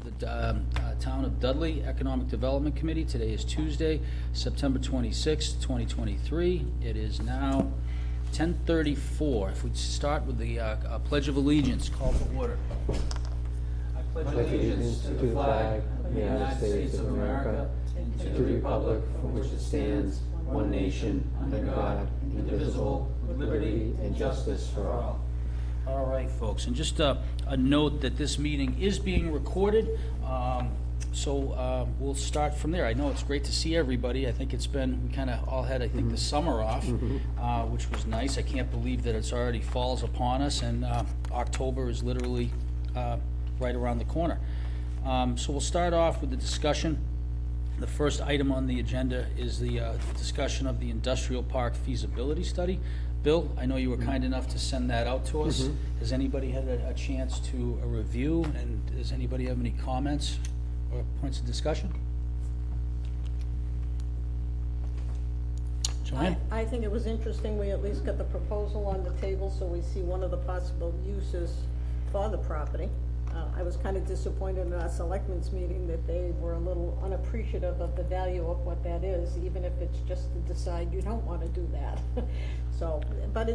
the Town of Dudley Economic Development Committee. Today is Tuesday, September 26th, 2023. It is now 10:34. If we start with the Pledge of Allegiance, call to order. I pledge allegiance to the flag of the United States of America and to the republic for which it stands, one nation, under God, indivisible, with liberty and justice for all. All right, folks, and just a note that this meeting is being recorded, so we'll start from there. I know it's great to see everybody. I think it's been, we kind of all had, I think, the summer off, which was nice. I can't believe that it's already falls upon us, and October is literally right around the corner. So we'll start off with the discussion. The first item on the agenda is the discussion of the industrial park feasibility study. Bill, I know you were kind enough to send that out to us. Has anybody had a chance to review, and does anybody have any comments or points of discussion? Joanne? I think it was interesting, we at least got the proposal on the table, so we see one of the possible uses for the property. I was kind of disappointed in our selectmen's meeting that they were a little unappreciative of the value of what that is, even if it's just to decide you don't want to do that. So, but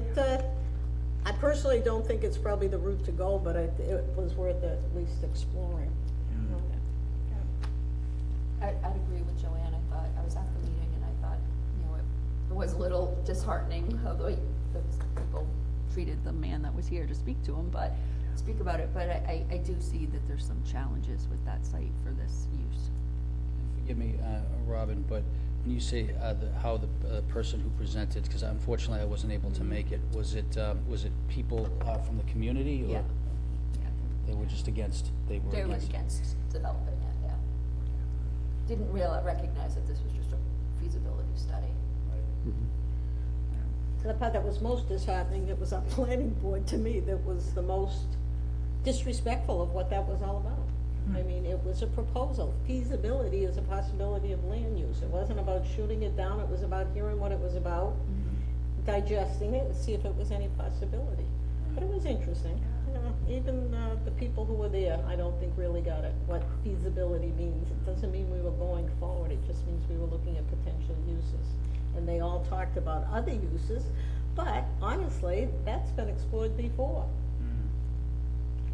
I personally don't think it's probably the route to go, but it was worth at least exploring. I'd agree with Joanne. I thought, I was at the meeting and I thought, it was a little disheartening how the people treated the man that was here to speak to him, but speak about it, but I do see that there's some challenges with that site for this use. And forgive me, Robin, but when you say how the person who presented, because unfortunately I wasn't able to make it, was it people from the community? Or Yeah. They were just against, they were against developing it, yeah. Didn't recognize that this was just a feasibility study. The part that was most disheartening, it was our planning board to me that was the most disrespectful of what that was all about. I mean, it was a proposal. Feasibility is a possibility of land use. It wasn't about shooting it down, it was about hearing what it was about, digesting it, and see if it was any possibility. But it was interesting. Even the people who were there, I don't think really got it, what feasibility means. It doesn't mean we were going forward, it just means we were looking at potential uses. And they all talked about other uses, but honestly, that's been explored before.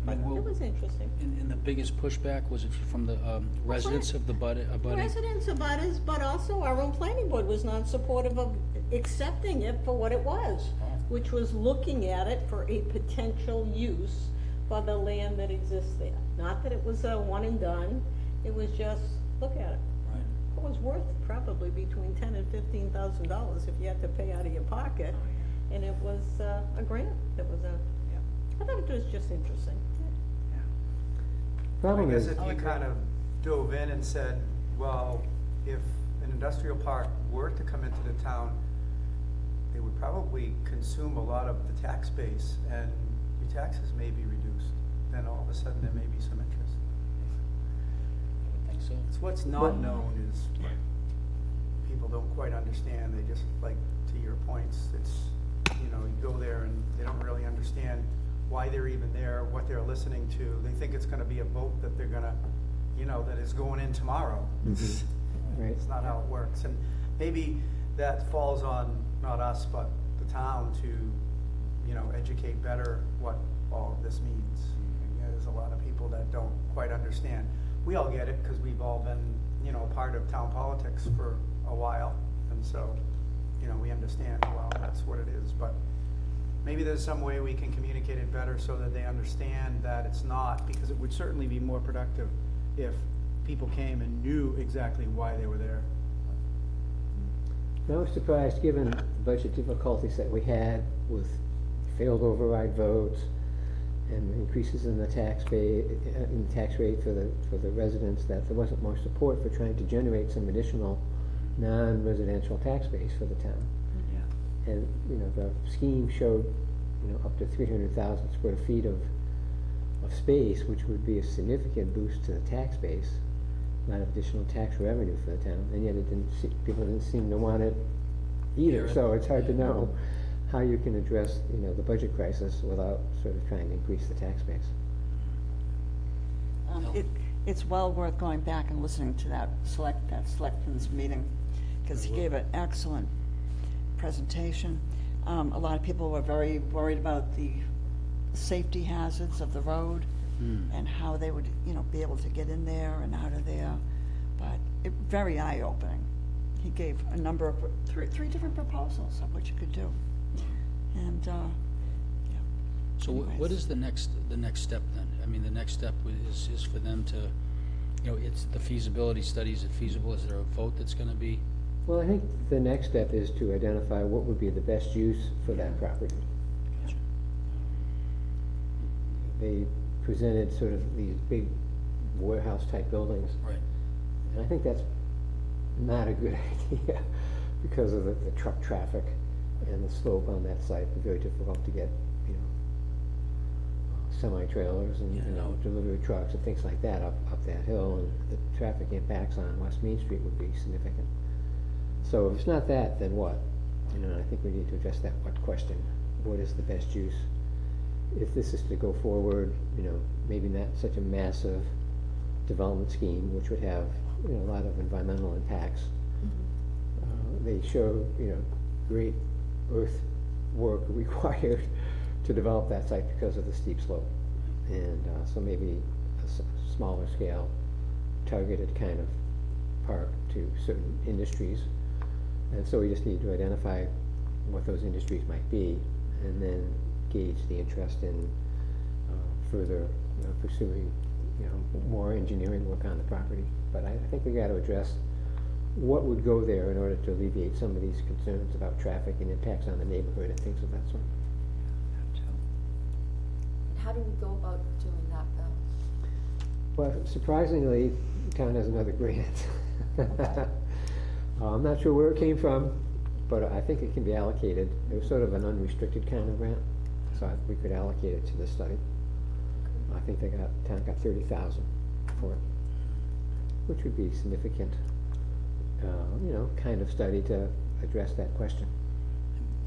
But it was interesting. And the biggest pushback, was it from the residents of the abutting? Residents, abutters, but also our own planning board was not supportive of accepting it for what it was, which was looking at it for a potential use for the land that exists there. Not that it was a one and done, it was just, look at it. Right. It was worth probably between $10,000 and $15,000 if you had to pay out of your pocket, and it was a grant. It was I thought it was just interesting. I guess if you kind of dove in and said, well, if an industrial park were to come into the town, they would probably consume a lot of the tax base, and your taxes may be reduced. Then all of a sudden there may be some interest. I think so. It's what's not known is people don't quite understand. They just, like, to your points, it's, you go there and they don't really understand why they're even there, what they're listening to. They think it's gonna be a boat that they're gonna, that is going in tomorrow. Right. It's not how it works. And maybe that falls on not us, but the town to, educate better what all of this means. There's a lot of people that don't quite understand. We all get it because we've all been, part of town politics for a while. And so, we understand, well, that's what it is. But maybe there's some way we can communicate it better so that they understand that it's not, because it would certainly be more productive if people came and knew exactly why they were there. I was surprised, given the budget difficulties that we had with failed override votes and increases in the tax rate for the residents, that there wasn't more support for trying to generate some additional non-residential tax base for the town. Yeah. And, the scheme showed, up to 300,000 square feet of space, which would be a significant boost to the tax base, a lot of additional tax revenue for the town, and yet people didn't seem to want it either, so it's hard to know how you can address, the budget crisis without sort of trying to increase the tax base. it's well worth going back and listening to that selectmen's meeting, because he gave an excellent presentation. A lot of people were very worried about the safety hazards of the road and how they would, be able to get in there and out of there. But very eye-opening. He gave a number of, three different proposals of what you could do. And, yeah. So what Anyways. is the next step then? I mean, the next step is for them to, it's the feasibility study, is it feasible? Is there a vote that's gonna be? Well, I think the next step is to identify what would be the best use for that property. They presented sort of these big warehouse-type buildings, Right. and I think that's not a good idea because of the truck traffic and the slope on that site. It's very difficult to get, semi-trailers and, Yeah. delivery trucks and things like that up that hill, and the traffic impacts on West Main Street would be significant. So if it's not that, then what? I think we need to address that what question. What is the best use? If this is to go forward, maybe not such a massive development scheme, which would have, a lot of environmental impacts. They show, great earthwork required to develop that site because of the steep slope. And so maybe a smaller scale, targeted kind of park to certain industries. And so we just need to identify what those industries might be, and then gauge the interest in further pursuing, more engineering work on the property. But I think we got to address what would go there in order to alleviate some of these concerns about traffic and impacts on the neighborhood and things of that sort. How do we go about doing that, Bill? Well, surprisingly, the town has another grant. I'm not sure where it came from, but I think it can be allocated. It was sort of an unrestricted kind of grant, so we could allocate it to this study. I think town got 30,000 for it, which would be significant, kind of study to address that question.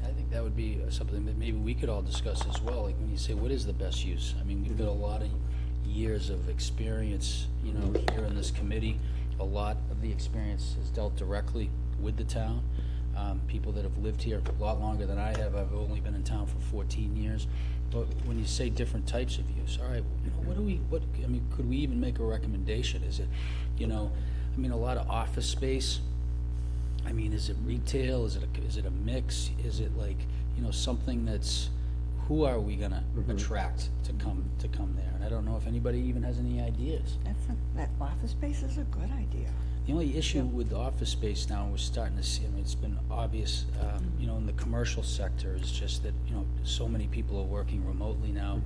I think that would be something that maybe we could all discuss as well, like when you say, what is the best use? I mean, we've got a lot of years of experience, here in this committee. A lot of the experience is dealt directly with the town. People that have lived here a lot longer than I have. I've only been in town for 14 years. But when you say different types of use, all right, could we even make a recommendation? Is it, a lot of office space? I mean, is it retail? Is it a mix? Is it like, something that's, who are we gonna attract to come there? And I don't know if anybody even has any ideas. That office space is a good idea. The only issue with the office space now, we're starting to see, it's been obvious, in the commercial sector, is just that, so many people are working remotely now.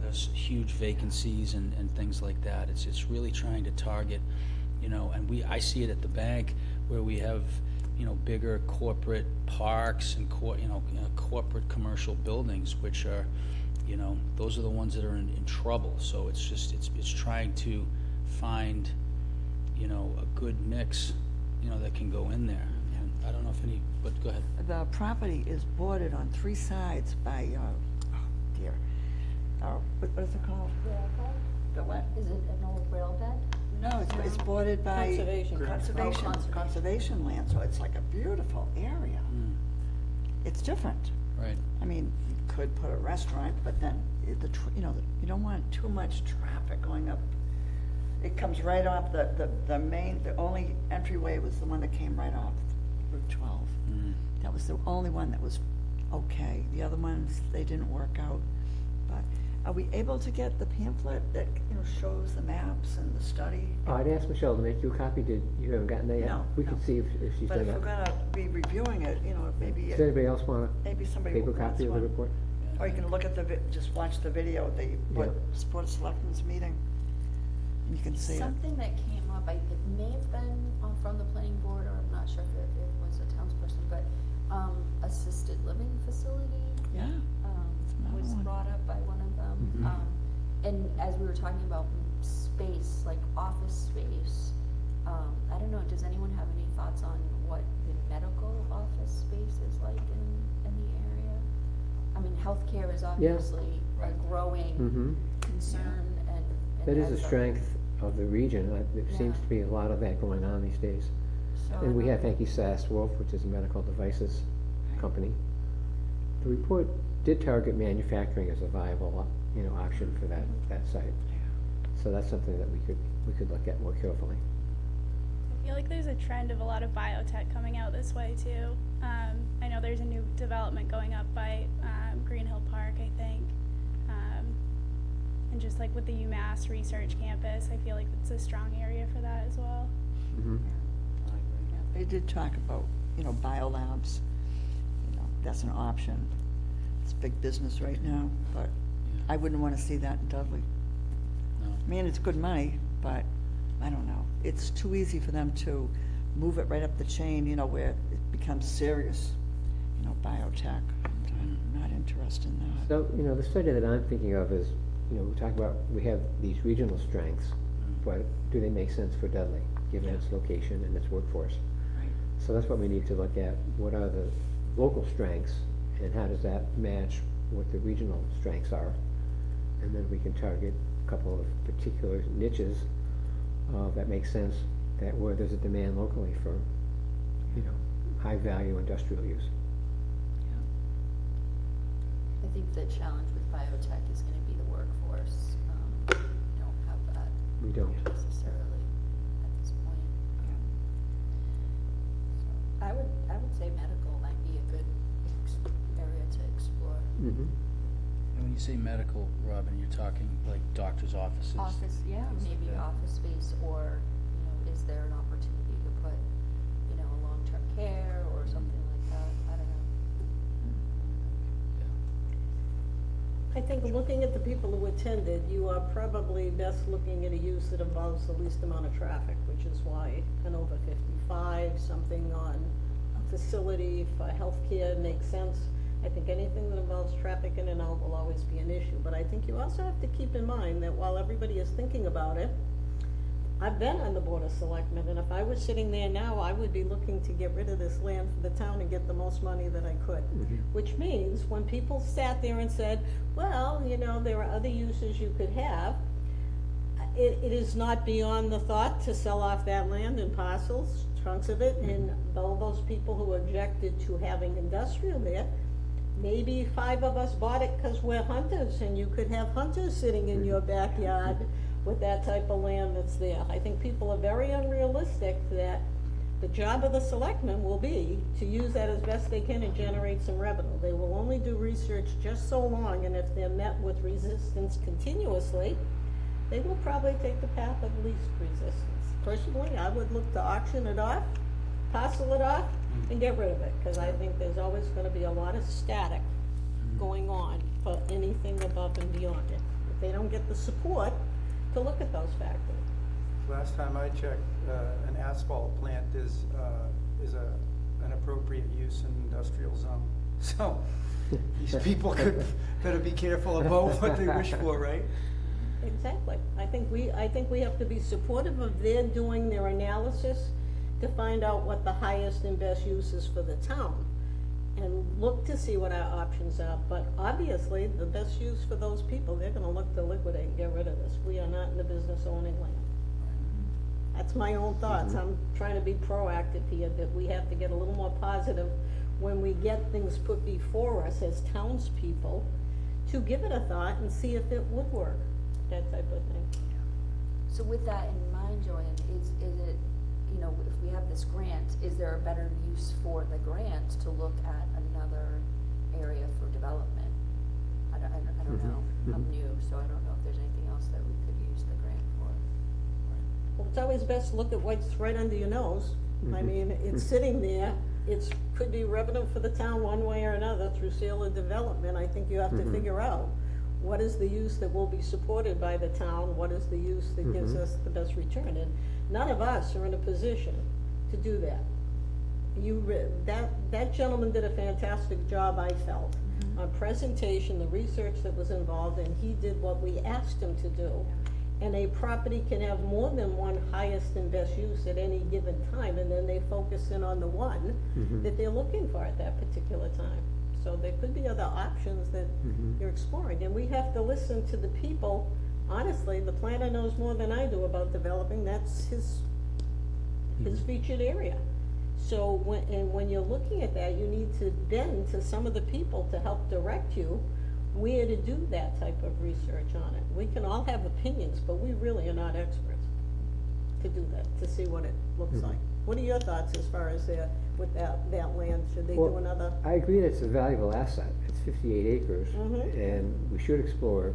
There's huge vacancies and things like that. It's really trying to target, and I see it at the bank where we have, bigger corporate parks and corporate commercial buildings, which are, those are the ones that are in trouble. So it's just, it's trying to find, a good mix, that can go in there. And I don't know if but go ahead. The property is bordered on three sides by, what is it called? The what? Is it an old rail bed? No, it's bordered by. Conservation. Conservation land, so it's like a beautiful area. It's different. Right. I mean, you could put a restaurant, but then, you don't want too much traffic going up. It comes right off the main, the only entryway was the one that came right off Route 12. That was the only one that was okay. The other ones, they didn't work out. But are we able to get the pamphlet that, shows the maps and the study? I'd ask Michelle to make you a copy. You haven't gotten that yet? No, We no. can see if she's But done if we're that. gonna be reviewing it, maybe, Does anybody else want maybe a somebody paper wants copy of the one. report? Or you can look at just watch the video, Yeah. Board of Selectmen's meeting, and you can see it. Something that came up, it may have been from the planning board, or I'm not sure if it was a townsperson, but, assisted living facility. Yeah. another Was one. brought up by one of them. And as we were talking about space, like office space, I don't know, does anyone have any thoughts on what the medical office space is like in the area? I mean, healthcare is obviously a growing Mm-hmm. concern and That is a has strength of the region. There seems Yeah. to be a lot of that going on these days. So And we I have, don't- thank you, SAS Wolf, which is a medical devices company. The report did target manufacturing as a viable, option for that site. So that's something that we could look at more carefully. I feel like there's a trend of a lot of biotech coming out this way too. I know there's a new development going up by Green Hill Park, I think. And just like with the UMass Research Campus, I feel like it's a strong area for that as well. Mhm. They did talk about, biolabs, that's an option. It's big business right now, but I wouldn't wanna see that in Dudley. No. I mean, it's good money, but I don't know. It's too easy for them to move it right up the chain, where it becomes serious, biotech. I'm not interested in that. So, the study that I'm thinking of is, we have these regional strengths, but do they make sense for Dudley, given its location and its workforce? Right. So that's what we need to look at. What are the local strengths, and how does that match what the regional strengths are? And then we can target a couple of particular niches that make sense, that where there's a demand locally for, high-value industrial use. I think the challenge with biotech is gonna be the workforce. We don't have that We don't. necessarily at this point. So I would say medical might be a good area to explore. Mm-hmm. And when you say medical, Robin, you're talking like doctor's offices? Office, yeah, maybe Yeah. office space, or, is there an opportunity to put, a long-term care or something like that? I don't know. I think looking at the people who attended, you are probably best looking at a use that involves the least amount of traffic, which is why an over 55, something on a facility for healthcare makes sense. I think anything that involves traffic in and out will always be an issue, but I think you also have to keep in mind that while everybody is thinking about it, I've been on the Board of Selectmen, and if I was sitting there now, I would be looking to get rid of this land for the town and get the most money that I could. Mhm. Which means, when people sat there and said, well, there are other uses you could have, it is not beyond the thought to sell off that land in parcels, chunks of it, and all those people who objected to having industrial there, maybe 5 of us bought it because we're hunters, and you could have hunters sitting in your backyard with that type of land that's there. I think people are very unrealistic that the job of the selectmen will be to use that as best they can and generate some revenue. They will only do research just so long, and if they're met with resistance continuously, they will probably take the path of least resistance. Personally, I would look to auction it off, parcel it off, and get rid of it, because I think there's always gonna be a lot of static going on for anything above and beyond it. If they don't get the support to look at those factors. Last time I checked, an asphalt plant is an appropriate use in industrial zone. So, these people better be careful about what they wish for, right? Exactly. I think we have to be supportive of their doing their analysis to find out what the highest and best use is for the town, and look to see what our options are. But obviously, the best use for those people, they're gonna look to liquidate and get rid of this. We are not in the business of owning land. That's my own thoughts. I'm trying to be proactive here, that we have to get a little more positive when we get things put before us as townspeople, to give it a thought and see if it would work, that type of thing. So with that in mind, Joanne, is it, if we have this grant, is there a better use for the grant to look at another area for development? I don't know. I'm new, so I don't know if there's anything else that we could use the grant for. Well, it's always best to look at what's right under your nose. I mean, it's sitting there, could be revenue for the town one way or another through sale or development. I think you have to figure out, what is the use that will be supported by the town, what is the use that gives us the best return? And none of us are in a position to do that. That gentleman did a fantastic job, I felt, on presentation, the research that was involved, and he did what we asked him to do. And a property can have more than one highest and best use at any given time, and then they focus in on the one that they're looking for at that particular time. So there could be other options that you're exploring, and we have to listen to the people honestly, the planner knows more than I do about developing, that's his featured area. So when you're looking at that, you need to bend to some of the people to help direct you where to do that type of research on it. We can all have opinions, but we really are not experts to do that, to see what it looks like. What are your thoughts as far as with that land? Should they do Well, another? I agree that it's a valuable asset. It's 58 acres, and we should explore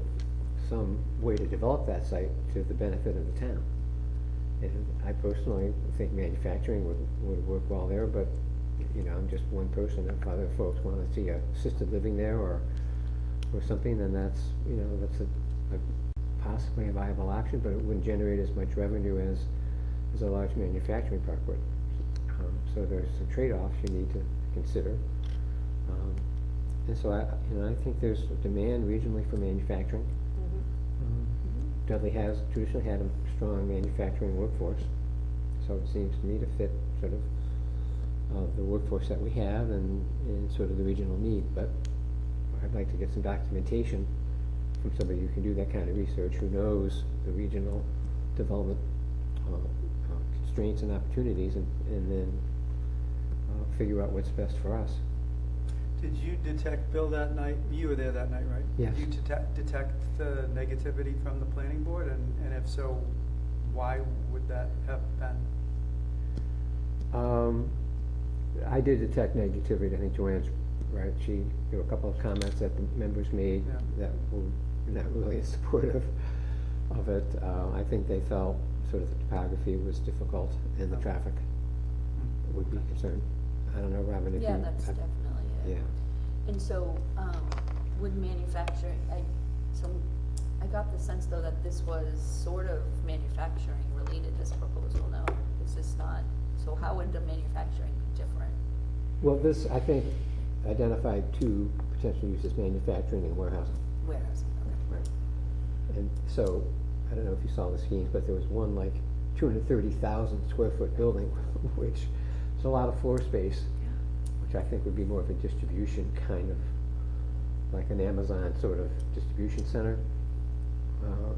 some way to develop that site to the benefit of the town. And I personally think manufacturing would work well there, but, you know, I'm just one person. If other folks want to see assisted living there or something, then that's, you know, that's a possibly a viable option, but it wouldn't generate as much revenue as a large manufacturing park would. So there's some trade-offs you need to consider. And so I think there's a demand regionally for manufacturing. Dudley has traditionally had a strong manufacturing workforce, so it seems to me to fit sort of the workforce that we have and sort of the regional need. But I'd like to get some documentation from somebody who can do that kind of research, who knows the regional development constraints and opportunities, and then figure out what's best for us. Did you detect, Bill, that night, you were there that night, right? Yes. Did you detect the negativity from the planning board, and if so, why would that have been? I did detect negativity. I think Joanne's right. There were a couple of comments that the members made that were not really supportive of it. I think they felt sort of the topography was difficult and the traffic would be concerned. I don't know, Robin, if you... Yeah, that's definitely it. Yeah. And so, with manufacturing, I got the sense though that this was sort of manufacturing related, this proposal, no? Is this not, so how would the manufacturing be different? Well, this, I think, identified two potential uses, manufacturing and warehousing. Warehousing, okay. Right. And so, I don't know if you saw the schemes, but there was one like 230,000 square foot building, which is a lot of floor space, which I think would be more of a distribution kind of, like an Amazon sort of distribution center.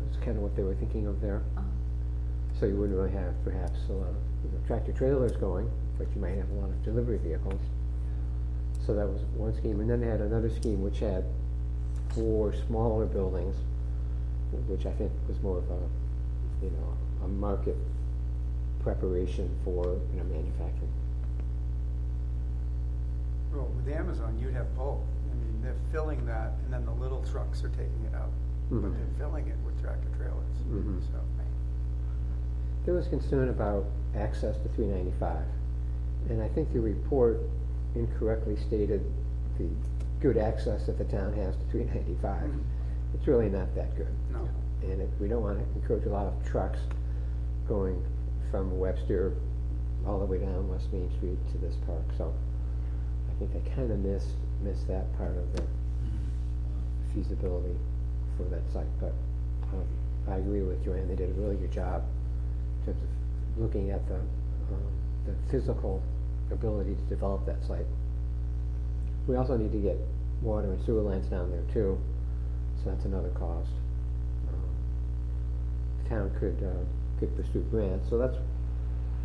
It's kind of what they were thinking of there. So you wouldn't really have perhaps a lot of tractor trailers going, but you might have a lot of delivery vehicles. So that was one scheme, and then they had another scheme which had 4 smaller buildings, which I think was more of a market preparation for manufacturing. Well, with Amazon, you'd have both. I mean, they're filling that, and then the little trucks are taking it out. But they're filling it with tractor trailers, so. There was concern about access to 395, and I think the report incorrectly stated the good access that the town has to 395. It's really not that good. No. And we don't want to encourage a lot of trucks going from Webster all the way down West Main Street to this park, so I think they kind of missed that part of the feasibility for that site. But I agree with Joanne, they did a really good job in terms of looking at the physical ability to develop that site. We also need to get water and sewer lines down there too, so that's another cost. The town could pursue grants, so that's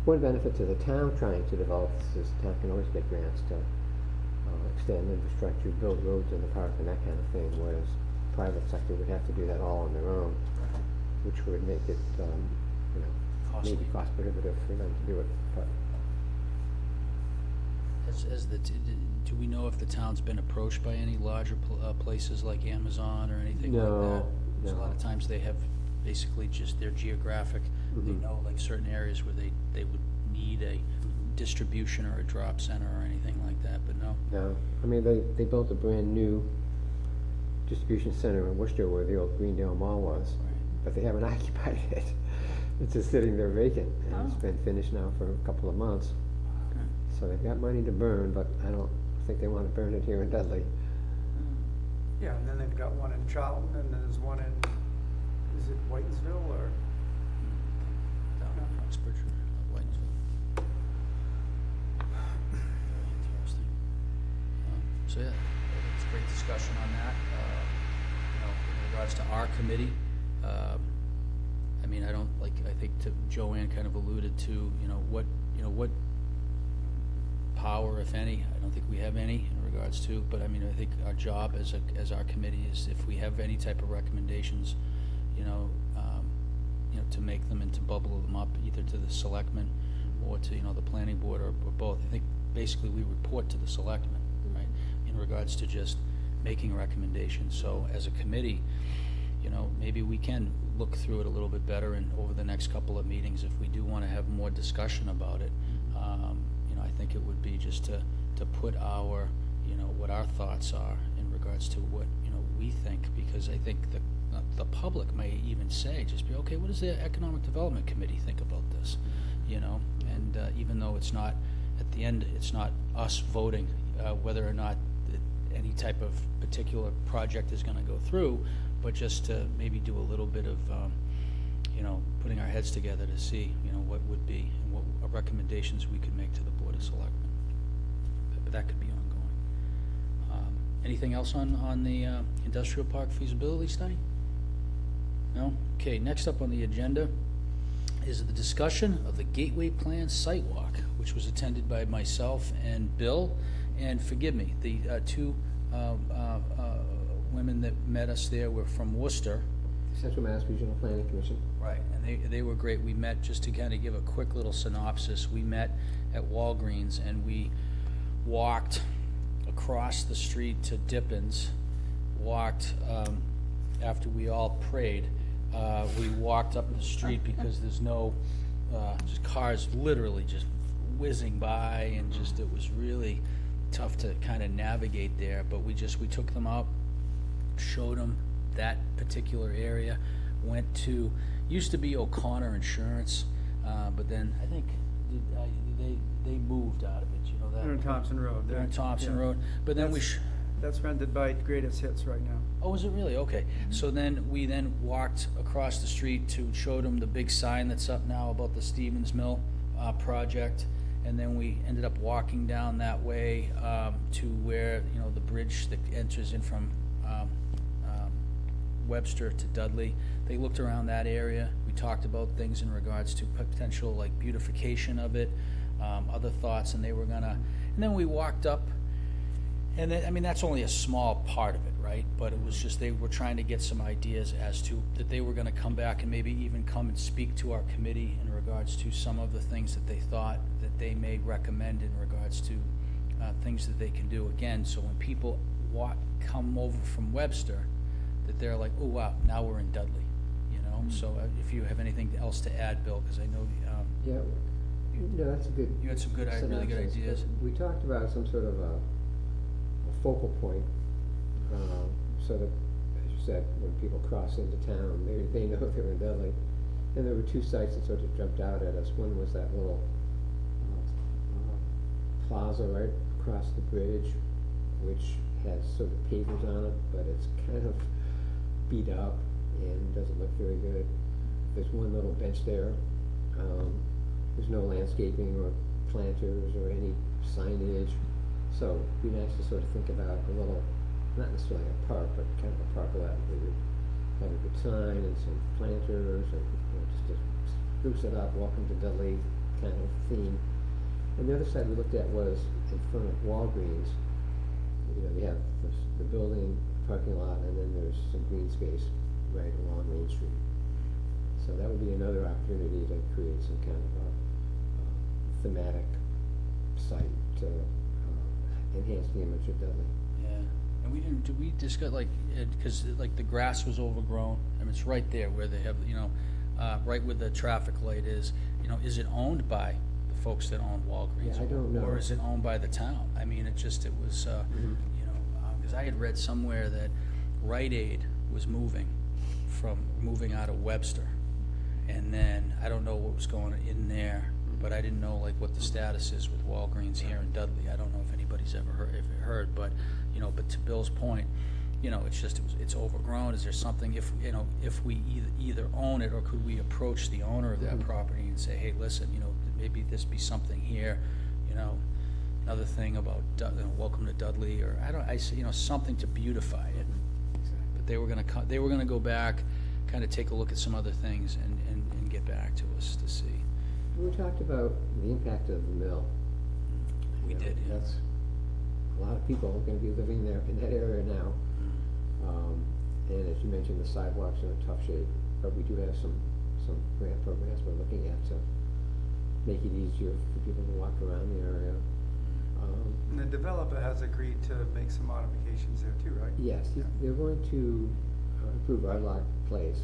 one benefit to the town trying to develop this, is the town can always get grants to extend infrastructure, build roads in the park and that kind of thing, whereas the private sector would have to do that all on their own, which would make it, Costly. maybe cost prohibitive for them to do it, but. Do we know if the town's been approached by any larger places like Amazon or anything like No, that? 'Cause a no. lot of times they have basically just their geographic, they know like certain areas where they would need a distribution or a drop center or anything like that, but no. No, I mean, they built a brand new distribution center in Worcester where the old Greendale Mall was, but they haven't occupied it. It's just sitting there vacant, and it's been finished now for a couple of months. So they've got money to burn, but I don't think they want to burn it here in Dudley. Yeah, and then they've got one in Charlton, and there's one in, is it Whitensville, or? Down in Uxbridge or Whitensville. Very interesting. So yeah, it's a great discussion on that. In regards to our committee, I mean, I don't, like, I think Joanne kind of alluded to, what power, if any, I don't think we have any in regards to, but I mean, I think our job as our committee is, if we have any type of recommendations, to make them and to bubble them up either to the selectmen or to, the planning board or both. I think basically we report to the selectmen, right, in regards to just making recommendations. So as a committee, maybe we can look through it a little bit better, and over the next couple of meetings, if we do want to have more discussion about it, I think it would be just to put our, what our thoughts are in regards to what, we think, because I think the public may even say, just be, okay, what does the Economic Development Committee think about this? And even though it's not, at the end, it's not us voting whether or not any type of particular project is gonna go through, but just to maybe do a little bit of, putting our heads together to see, what would be, and what recommendations we could make to the Board of Selectmen. But that could be ongoing. Anything else on the industrial park feasibility study? No? Okay, next up on the agenda is the discussion of the Gateway Plan site walk, which was attended by myself and Bill, and forgive me, the two women that met us there were from Worcester. Central Mass Regional Planning Commission. Right, and they were great. We met, just to kind of give a quick little synopsis, we met at Walgreens and we walked across the street to Dippin's, walked, after we all prayed, we walked up the street because there's no, just cars literally just whizzing by, and just, it was really tough to kind of navigate there, but we took them out, showed them that particular area, went to, used to be O'Connor Insurance, but then I think they moved out of it, that. They're in Thompson Road. They're in Thompson yeah. Road, but then That's rented by Greatest Hits right now. Oh, is it really? Okay. So then we walked across the street to show them the big sign that's up now about the Stevens Mill project, and then we ended up walking down that way to where, the bridge that enters in from Webster to Dudley. They looked around that area. We talked about things in regards to potential like beautification of it, other thoughts, and and then we walked up. And then, I mean, that's only a small part of it, right? But it was just, they were trying to get some ideas as to, that they were gonna come back and maybe even come and speak to our committee in regards to some of the things that they thought that they may recommend in regards to things that they can do. Again, so when people come over from Webster, that they're like, oh wow, now we're in Dudley, So if you have anything else to add, Bill, because I know Yeah, no, that's a good. you had some good, really good synopsis, ideas. but we talked about some sort of a focal point, so that, as you said, when people cross into town, they know they're in Dudley. And there were two sites that sort of jumped out at us. One was that little plaza right across the bridge, which has sort of pavers on it, but it's kind of beat up and doesn't look very good. There's one little bench there. There's no landscaping or planters or any signage. So it'd be nice to sort of think about a little, not necessarily a park, but kind of a park lot where you have a good sign and some planters and just to spruce it up, welcome to Dudley kind of theme. And the other side we looked at was in front of Walgreens. They have the building, parking lot, and then there's some green space right along Main Street. So that would be another opportunity to create some kind of a thematic site to enhance the image of Dudley. Yeah, and did we discuss, because the grass was overgrown, I mean, it's right there where they have, right where the traffic light is, is it owned by the folks that own Walgreens? Yeah, I don't know. Or is it owned by the town? I mean, it was, because I had read somewhere that Rite Aid was moving out of Webster, and then, I don't know what was going in there, but I didn't know what the status is with Walgreens here in Dudley. I don't know if anybody's ever heard, but, but to Bill's point, it's overgrown. Is there something, if we either own it, or could we approach the owner of that property and say, hey, listen, maybe this be something here, another thing about, welcome to Dudley, or something to beautify it. But they were gonna go back, kind of take a look at some other things and get back to us to see. We talked about the impact of the mill. We You know, did, yeah. That's, a lot of people are gonna be living there in that area now. And as you mentioned, the sidewalks are in tough shape, but we do have some grant programs we're looking at to make it easier for people to walk around the area. And the developer has agreed to make some modifications there too, right? Yes, they're going to improve our lot place.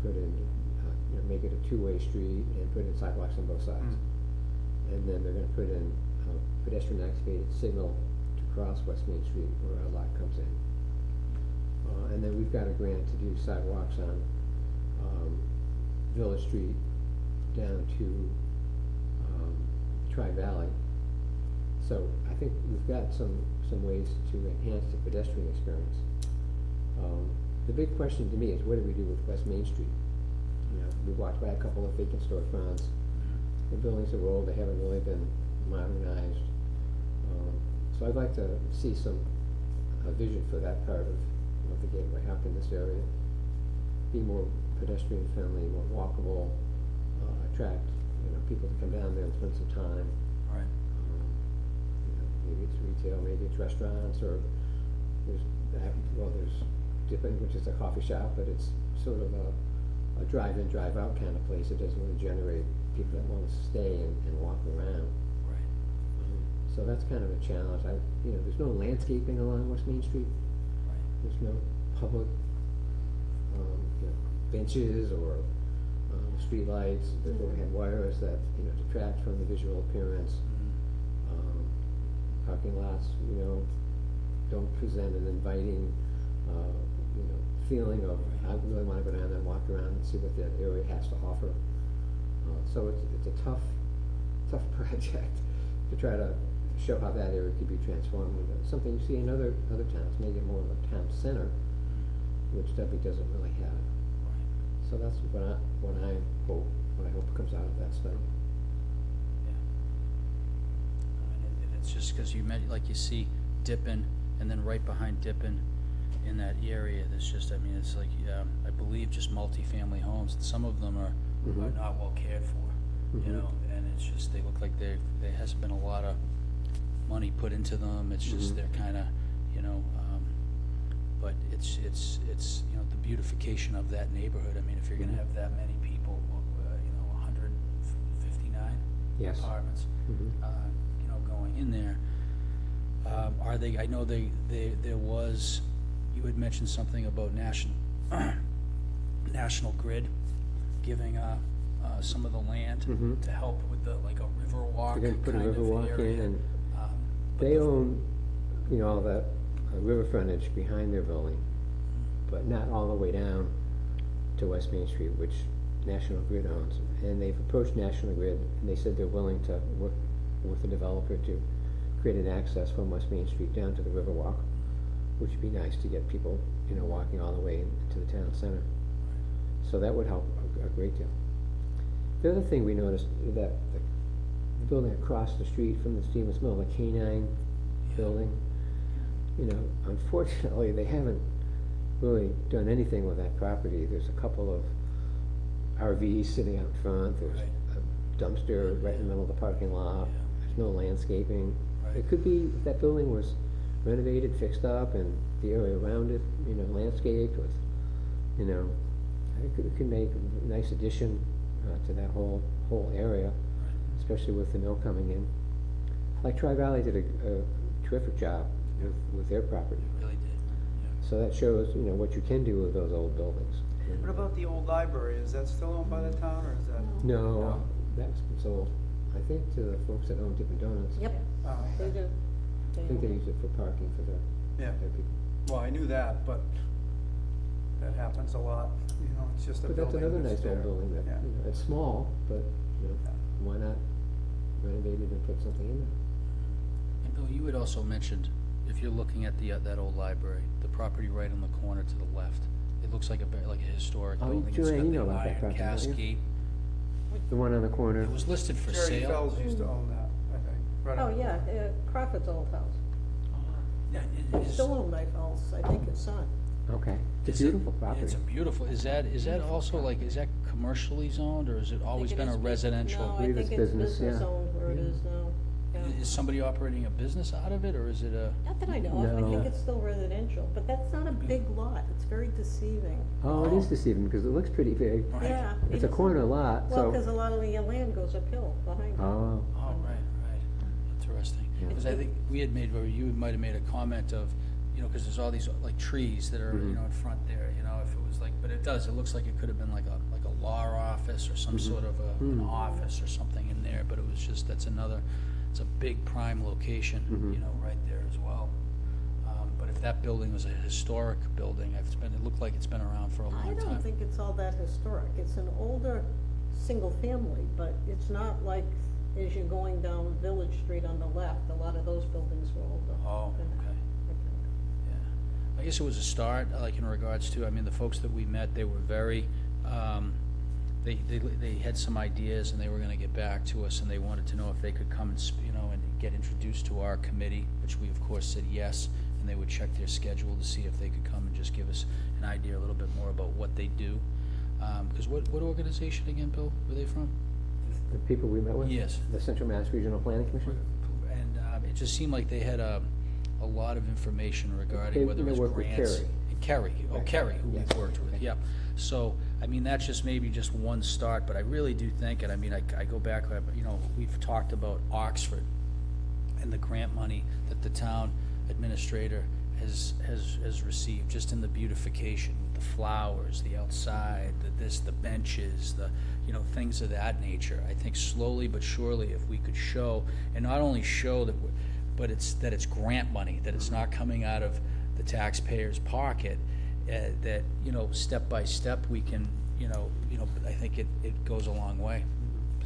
Put in, make it a two-way street and put in sidewalks on both sides. And then they're gonna put in a pedestrian activated signal to cross West Main Street where our lot comes in. And then we've got a grant to do sidewalks on, Village Street down to, Tri-Valley. So I think we've got some ways to enhance the pedestrian experience. The big question to me is, what do we do with West Main Street? You know, we walked by a couple of vacant storefronts. The buildings are old, they haven't really been modernized. So I'd like to see a vision for that part of the Gateway. How can this area be more pedestrian friendly, more walkable, attract, people to come down there and spend some time. Right. Maybe it's retail, maybe it's restaurants, or there's Dippin', which is a coffee shop, but it's sort of a drive-in, drive-out kind of place. It doesn't really generate people that want to stay and walk around. Right. So that's kind of a challenge. There's no landscaping along West Main Street. Right. There's no public, benches or streetlights. There's overhead wires that, detract from the visual appearance. Parking lots, don't present an inviting, feeling of, I really wanna go down there and walk around and see what that area has to offer. So it's a tough project to try to show how that area could be transformed into something you see in other towns, make it more of a town center, which Dudley doesn't really have. So that's what I hope comes out of that study. And it's just because you meant, like you see Dippin', and then right behind Dippin', in that area, there's just, it's like, I believe just multifamily homes, and some of them are not well cared for, and it's just, they look like there hasn't been a lot of money put into them. It's just, they're kinda, but it's the beautification of that neighborhood. If you're gonna have that many people, 159 Yes. apartments, going in there, are they, I know there was, you had mentioned something about National Grid giving some of the land to help with like a river walk They're gonna put a kind river of walk area. in, and But they the- own, all that river frontage behind their building, but not all the way down to West Main Street, which National Grid owns. And they've approached National Grid, and they said they're willing to work with the developer to create an access from West Main Street down to the Riverwalk, which would be nice to get people, walking all the way into the town center. So that would help a great deal. The other thing we noticed is that the building across the street from the Stevens Mill, the Canine building, unfortunately, they haven't really done anything with that property. There's a couple of RVs sitting out front, there's Right. a dumpster right in the middle of the parking lot, Yeah. there's no landscaping. Right. It could be, if that building was renovated, fixed up, and the area around it, landscaped with, it could make a nice addition to that whole area, especially with the mill coming in. Like Tri-Valley did a terrific job with their property. It really did, So that shows, what you can do with those old buildings. What about the old library? Is that still owned by the town, or is that? No, that's sold, I think, to the folks that own Dippin' Donuts. Yep, Oh, they do. I think they use it for parking for Yeah, their people. well, I knew that, but that happens a lot, it's just a But that's building another nice there. old building that, Yeah. It's small, but, Yeah. why not renovate it and put something in there? And Bill, you had also mentioned, if you're looking at that old library, the property right on the corner to the left, it looks like a historic Oh, building. It's Joanne, got you the know about that iron property, don't you? cascade. The one on the corner. It was listed for Jerry sale. Fells used to own that, I think. right Oh, up- yeah, Crawford's old house. Yeah, It's still owned by Fells, I think his son. Okay, it's Is a it- beautiful property. It's a beautiful, is that also like, is that commercially zoned, or has it always think it been a is bus- residential? No, I believe think it's it's business, business yeah. owned where it is now, yeah. Is somebody operating a business out of it, or is it a? Not that I know of, I No. think it's still residential, but that's not a big lot, it's very deceiving. Oh, it is deceiving, because it looks pretty big. Right. Yeah. It's a because- corner lot, Well, so. because a lot of the land goes uphill behind it. Oh, Oh, right. Interesting. Yeah. Because I think we had made, or you might have made a comment of, because there's all these like trees that are, Mhm. in front there, if it was like, but it looks like it could have been like a law office or some sort of an Mhm. office or something in there, but it was just, it's a big prime location, Mhm. right there as well. But if that building was a historic building, it looked like it's been around for a I long time. don't think it's all that historic, it's an older, single family, but it's not like as you're going down Village Street on the left, a lot of those buildings were older. Oh, than that, okay. I think. Yeah, I guess it was a start, like in regards to, the folks that we met, they were very, they had some ideas and they were gonna get back to us, and they wanted to know if they could come and, and get introduced to our committee, which we of course said yes, and they would check their schedule to see if they could come and just give us an idea a little bit more about what they do. Cause what organization again, Bill, were they from? the people we met with? Yes. The Central Mass Regional Planning Commission? And it just seemed like they had a lot of information regarding whether it They was work with grants. Kerry. Kerry, who Yes. we've worked with, Okay. yep. So, that's just maybe just one start, but I really do think, and I go back, we've talked about Oxford and the grant money that the town administrator has received, just in the beautification, with the flowers, the outside, the benches, things of that nature. I think slowly but surely, if we could show, and not only show that, but that it's grant money, that it's not coming out of the taxpayer's pocket, that, step by step, we can, I think it goes a long way.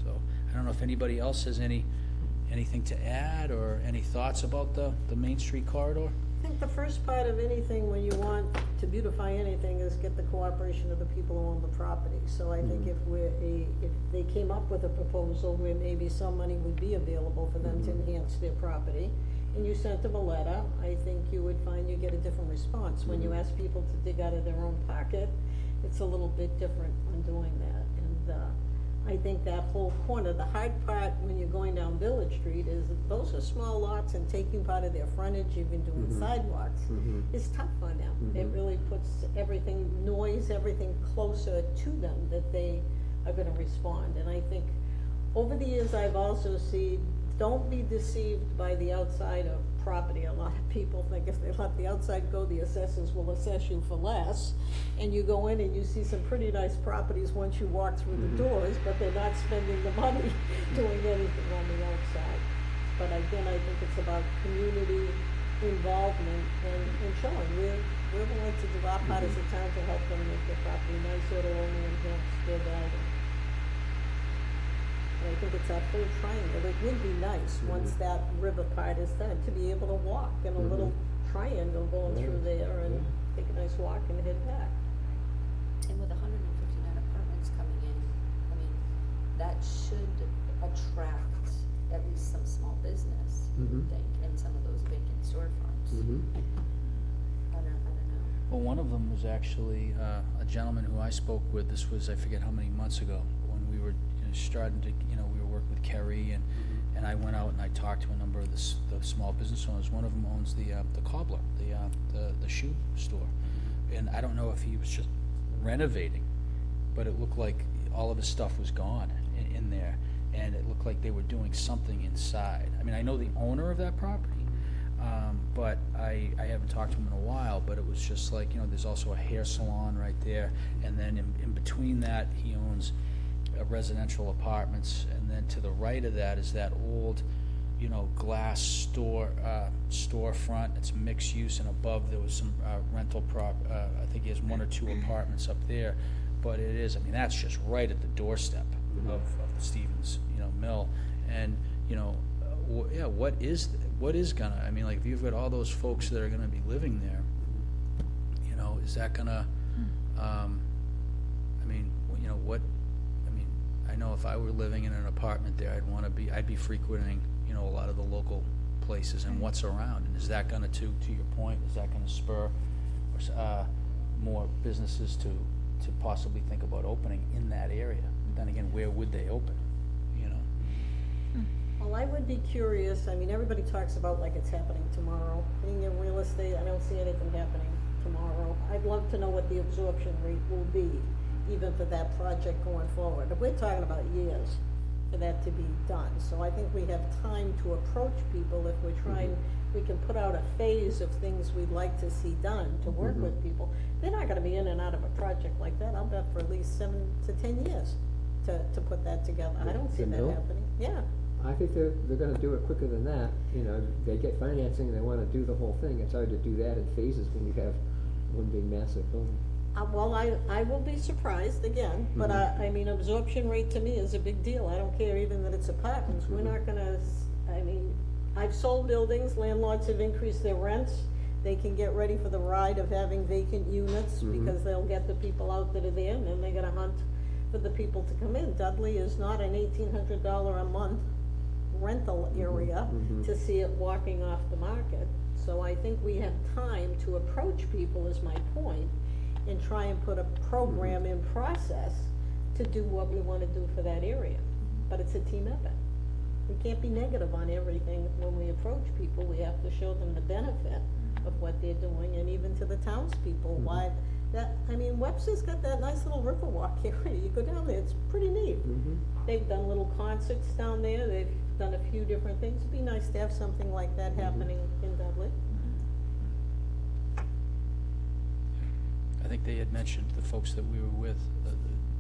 So, I don't know if anybody else has anything to add, or any thoughts about the Main Street corridor? I think the first part of anything, when you want to beautify anything, is get the cooperation of the people who own the property. So I think if they came up with a proposal where maybe some money would be available for them to enhance their property, and you sent them a letter, I think you would find you get a different response. When you ask people to dig out of their own pocket, it's a little bit different on doing that. And I think that whole corner, the hard part when you're going down Village Street is that those are small lots, and taking part of their frontage, even doing sidewalks, is tough on them. It really puts everything, everything closer to them, that they are gonna respond. And I think over the years, I've also seen, don't be deceived by the outside of property. A lot of people think if they let the outside go, the assessors will assess you for less. And you go in and you see some pretty nice properties once you walk through the doors, but they're not spending the money doing anything on the outside. But again, I think it's about community involvement and showing we're willing to do our part as a town to help them make their property nicer, to only enhance their value. And I think it's that whole triangle. It would be nice, once that river part is done, to be able to walk in a little triangle going through there and take a nice walk and head back. And with 159 apartments coming in, that should attract at least some small business, you would think, and some of those vacant storefronts. I don't know. Well, one of them was actually a gentleman who I spoke with. This was, I forget how many months ago, when we were starting to, we were working with Kerry, and I went out and I talked to a number of the small business owners. One of them owns the cobbler, the shoe store, and I don't know if he was just renovating, but it looked like all of his stuff was gone in there, and it looked like they were doing something inside. I know the owner of that property, but I haven't talked to him in a while, but it was just like, there's also a hair salon right there, and then in between that, he owns residential apartments, and then to the right of that is that old, glass storefront. It's mixed use, and above there was some rental I think he has one or two apartments up there, but it is, that's just right at the doorstep of the Stevens, mill, and, what is gonna, like, if you've got all those folks that are gonna be living there, is that gonna, what, I know if I were living in an apartment there, I'd be frequenting, a lot of the local places and what's around, and is that gonna, to your point, is that gonna spur, more businesses to possibly think about opening in that area. Then again, where would they open, you know? Well, I would be curious, I mean, everybody talks about like it's happening tomorrow. Being in real estate, I don't see anything happening tomorrow. I'd love to know what the absorption rate will be, even for that project going forward. We're talking about years for that to be done. So I think we have time to approach people if we're trying, we can put out a phase of things we'd like to see done to work with people. They're not gonna be in and out of a project like that, I'll bet for at least 7 to 10 years to put that together. I don't see The that mill? happening, yeah. I think they're gonna do it quicker than that, you know, they get financing and they wanna do the whole thing, it's hard to do that in phases when you have one big massive building. Well, I will be surprised again, but I mean, absorption rate to me is a big deal. I don't care even that it's apartments. We're not gonna, I mean, I've sold buildings, landlords have increased their rents. They can get ready for the ride of having vacant units because they'll get the people out that are there and then they're gonna hunt for the people to come in. Dudley is not an $1,800 a month rental area to see it walking off the market. So I think we have time to approach people is my point, and try and put a program in process to do what we wanna do for that area. But it's a team effort. We can't be negative on everything when we approach people, we have to show them the benefit of what they're doing, and even to the townspeople, why, that, I mean, Webster's got that nice little Riverwalk area, you go down there, it's pretty neat. They've done little concerts down there, they've done a few different things, it'd be nice to have something like that happening in Dudley. I think they had mentioned, the folks that we were with,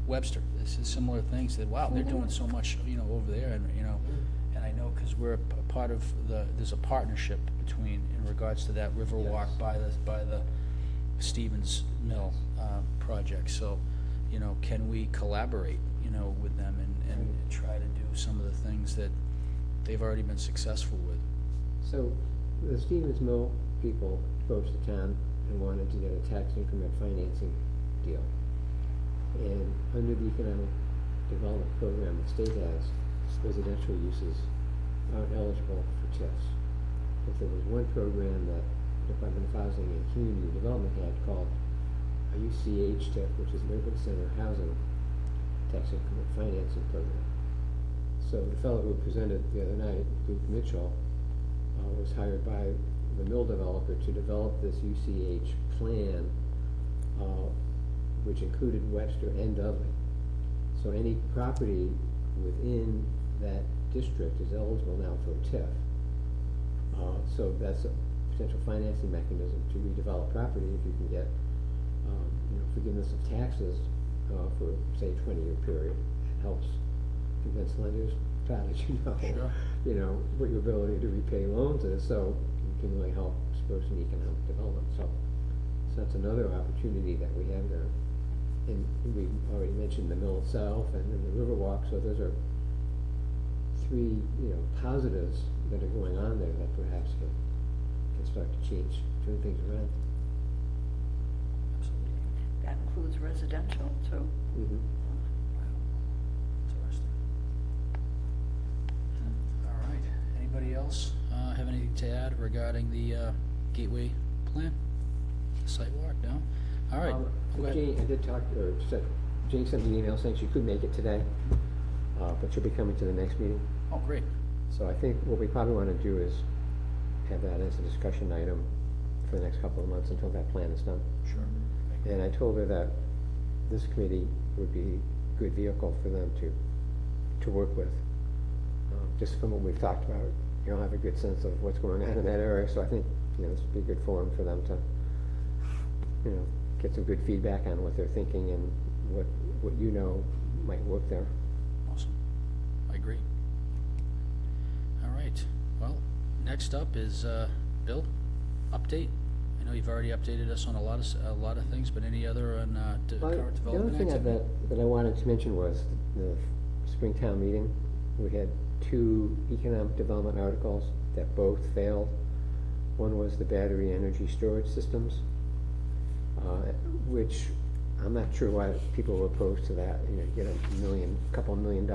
Webster, this is similar things, that, wow, they're doing so much, you know, over there, and, you know, and I know, cause we're a part of there's a partnership between, in regards to that Riverwalk by the Stevens Mill, project, so, you know, can we collaborate, you know, with them and try to do some of the things that they've already been successful with? So, the Stevens Mill people approached the town and wanted to get a tax increment financing deal. And under the economic development program the state has, residential uses aren't eligible for TIFs. If there was one program that Department of Housing and Community Development had called a UCH TIF, which is Neighborhood Center Housing Tax Increment Financing Program. So the fellow who presented the other night, Luke Mitchell, was hired by the mill developer to develop this UCH plan, which included Webster and Dudley. So any property within that district is eligible now for a TIF. So that's a potential financing mechanism to redevelop property if you can get, you know, forgiveness of taxes for, say, a 20-year period. It helps convince lenders, Todd, as you know, Sure. you know, what your ability to repay loans is, so it can really help spur some economic development. So that's another opportunity that we have there. And we already mentioned the mill itself and then the Riverwalk, so those are three, you know, positives that are going on there that perhaps can start to turn things around. Absolutely. That includes residential too. Interesting. All right, anybody else have anything to add regarding the Gateway plan? Site walk, no? All right. Go ahead. Jane, I did talk, or said, Jane sent me an email saying she could make it today, but she'll be coming to the next meeting. Oh, great. So I think what we probably wanna do is have that as a discussion item for the next couple of months until that plan is done. Sure. And I told her that this committee would be a good vehicle for them to work with. Just from what we've talked about, you'll have a good sense of what's going on in that area, so I think, you know, this would be a good forum for them to, you know, get some good feedback on what they're thinking and what you know might work there. Awesome. I agree. All right. Well, next up is Bill, update. I know you've already updated us on a lot of things, but any other on Well, current the other development thing activity? that I wanted to mention was the Springtown meeting. We had 2 economic development articles that both failed. One was the battery energy storage systems, which I'm not sure why people were opposed to that. You know, you get a couple $1 million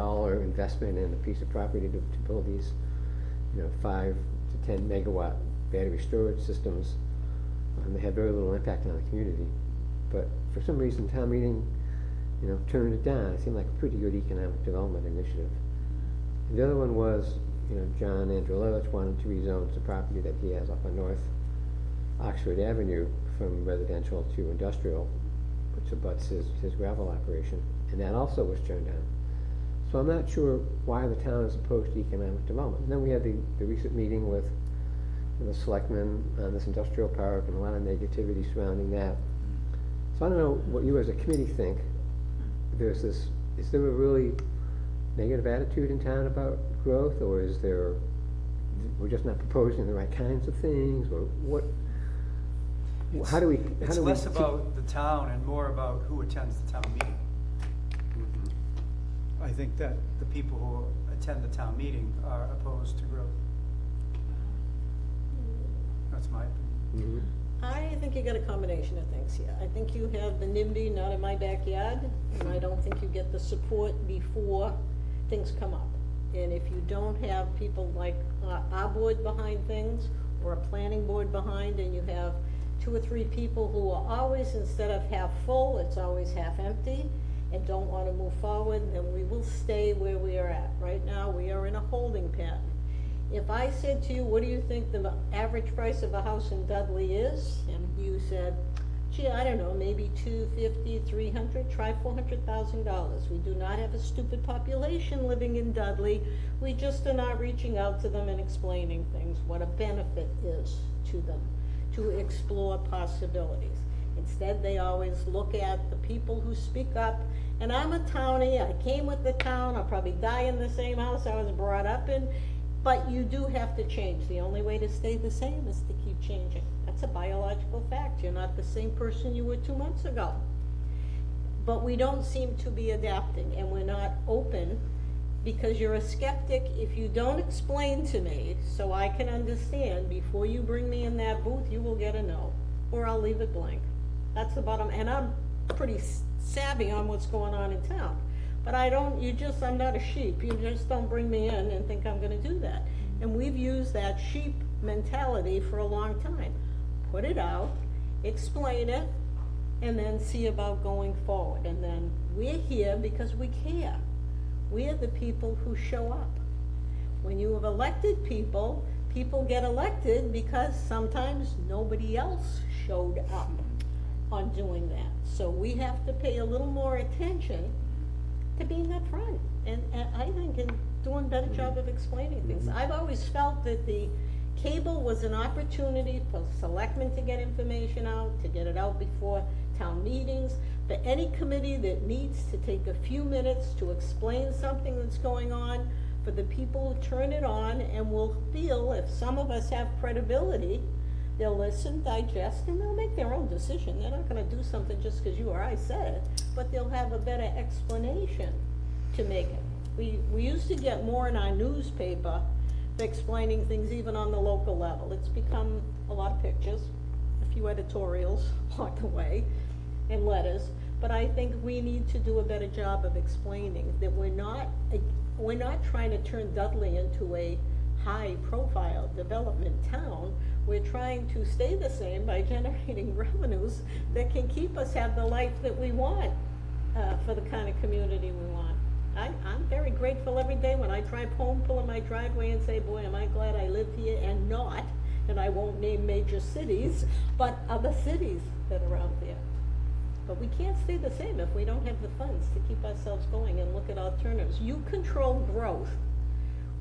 investment in a piece of property to build these, you know, 5 to 10 megawatt battery storage systems, and they have very little impact on the community. but for some reason, town meeting, turned it down. It seemed like a pretty good economic development initiative. The other one was, John Andrelevich wanted to rezone some property that he has up on North Oxford Avenue from residential to industrial, which abuts his gravel operation, and that also was turned down. So I'm not sure why the town is opposed to economic development. And then we had the recent meeting with the selectmen on this industrial park and a lot of negativity surrounding that. So I don't know what you as a committee think. Is there a really negative attitude in town about growth, or is there, we're just not proposing the right kinds of things, or what? How do we It's less about the town and more about who attends the town meeting. I think that the people who attend the town meeting are opposed to growth. That's my opinion. Mhm. I think you got a combination of things here. I think you have the NIMBY, not in my backyard, and I don't think you get the support before things come up. And if you don't have people like our board behind things, or a planning board behind, and you have 2 or 3 people who are always, instead of half full, it's always half empty, and don't wanna move forward, then we will stay where we are at. Right now, we are in a holding pattern. If I said to you, what do you think the average price of a house in Dudley is? And you said, gee, I don't know, maybe 250, 300, try $400,000. We do not have a stupid population living in Dudley. We just are not reaching out to them and explaining things, what a benefit is to them, to explore possibilities. Instead, they always look at the people who speak up. And I'm a townie, I came with the town, I'll probably die in the same house I was brought up in. But you do have to change. The only way to stay the same is to keep changing. That's a biological fact. You're not the same person you were 2 months ago. But we don't seem to be adapting, and we're not open, because you're a skeptic if you don't explain to me so I can understand. Before you bring me in that booth, you will get a no, or I'll leave it blank. That's the bottom, and I'm pretty savvy on what's going on in town. But I'm not a sheep. You just don't bring me in and think I'm gonna do that. And we've used that sheep mentality for a long time. Put it out, explain it, and then see about going forward. And then we're here because we care. We are the people who show up. When you have elected people, people get elected because sometimes nobody else showed up on doing that. So we have to pay a little more attention to being up front, and I think in doing a better job of explaining things. I've always felt that the cable was an opportunity for selectmen to get information out, to get it out before town meetings, for any committee that needs to take a few minutes to explain something that's going on, for the people who turn it on and will feel, if some of us have credibility, they'll listen, digest, and they'll make their own decision. They're not gonna do something just because you or I said it, but they'll have a better explanation to make it. We used to get more in our newspaper for explaining things even on the local level. It's become a lot of pictures, a few editorials along the way, and letters, but I think we need to do a better job of explaining that we're not trying to turn Dudley into a high-profile development town. We're trying to stay the same by generating revenues that can keep us have the life that we want for the kind of community we want. I'm very grateful every day when I drive home, pull in my driveway and say, boy, am I glad I live here, and I won't name major cities, but other cities that are out there. But we can't stay the same if we don't have the funds to keep ourselves going and look at alternatives. You control growth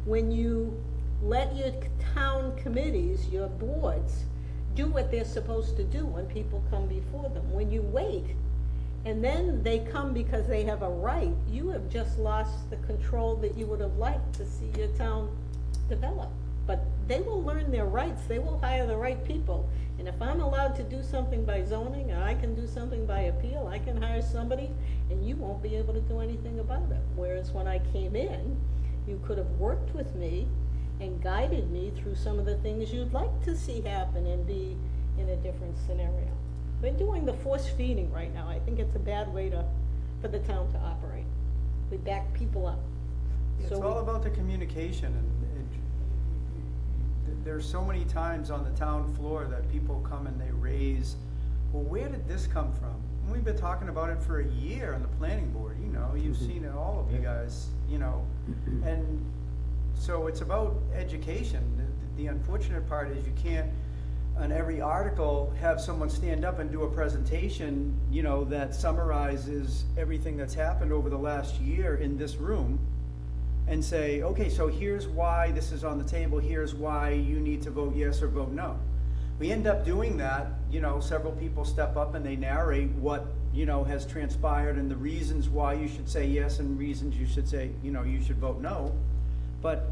when you let your town committees, your boards, do what they're supposed to do when people come before them. When you wait, and then they come because they have a right, you have just lost the control that you would have liked to see your town develop. But they will learn their rights, they will hire the right people. And if I'm allowed to do something by zoning, or I can do something by appeal, I can hire somebody, and you won't be able to do anything about it. Whereas when I came in, you could have worked with me and guided me through some of the things you'd like to see happen and be in a different scenario. We're doing the force feeding right now. I think it's a bad way for the town to operate. We back people up. It's So all about the communication, and there's so many times on the town floor that people come and they raise, well, where did this come from? we've been talking about it for a year on the planning board, you know, you've seen it, all of you guys, you know. And so it's about education. The unfortunate part is you can't, on every article, have someone stand up and do a presentation, you know, that summarizes everything that's happened over the last year in this room, and say, okay, so here's why this is on the table, here's why you need to vote yes or vote no. We end up doing that, you know, several people step up and they narrate what, you know, has transpired and the reasons why you should say yes and reasons you should say, you know, you should vote no. But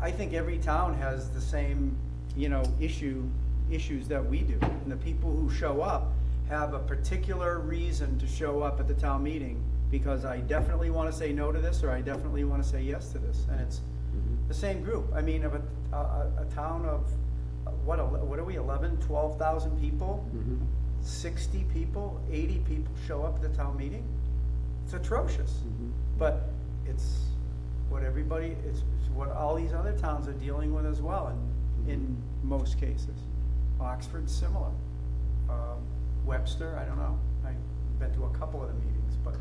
I think every town has the same, you know, issues that we do. And the people who show up have a particular reason to show up at the town meeting, because I definitely want to say no to this, or I definitely want to say yes to this. And it's the same group. I mean, of a town of, what are we, 11, 12,000 people? 60 people, 80 people show up at the town meeting? It's atrocious. But it's what everybody, it's what all these other towns are dealing with as well, in most cases. Oxford's similar. Webster, I don't know. I've been to a couple of the meetings, but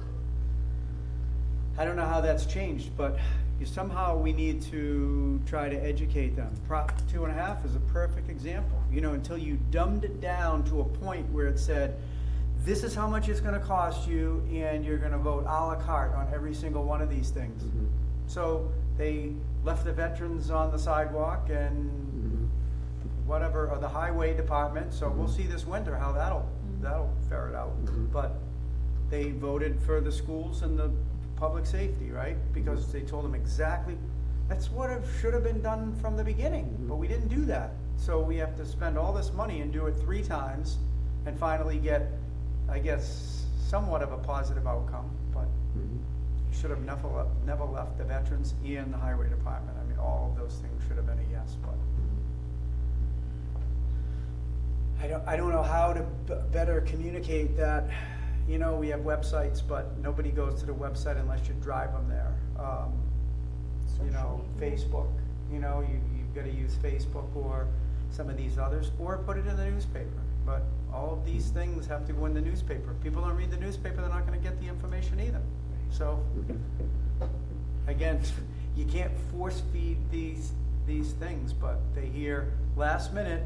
I don't know how that's changed, but somehow we need to try to educate them. Prop 2.5 is a perfect example. You know, until you dumbed it down to a point where it said, this is how much it's gonna cost you, and you're gonna vote a la carte on every single one of these things. So they left the veterans on the sidewalk and whatever, or the highway department, so we'll see this winter how that'll ferret out. But they voted for the schools and the public safety, right? Because they told them exactly, that's what it should have been done from the beginning, but we didn't do that. So we have to spend all this money and do it 3 times and finally get, I guess, somewhat of a positive outcome, but should have never left the veterans and the highway department. I mean, all of those things should have been a yes, but I don't know how to better communicate that. You know, we have websites, but nobody goes to the website unless you drive them there. You know, Facebook, you know, you've got to use Facebook or some of these others, or put it in the newspaper. But all of these things have to go in the newspaper. If people don't read the newspaper, they're not going to get the information either. So, again, you can't force feed these things, but they hear last minute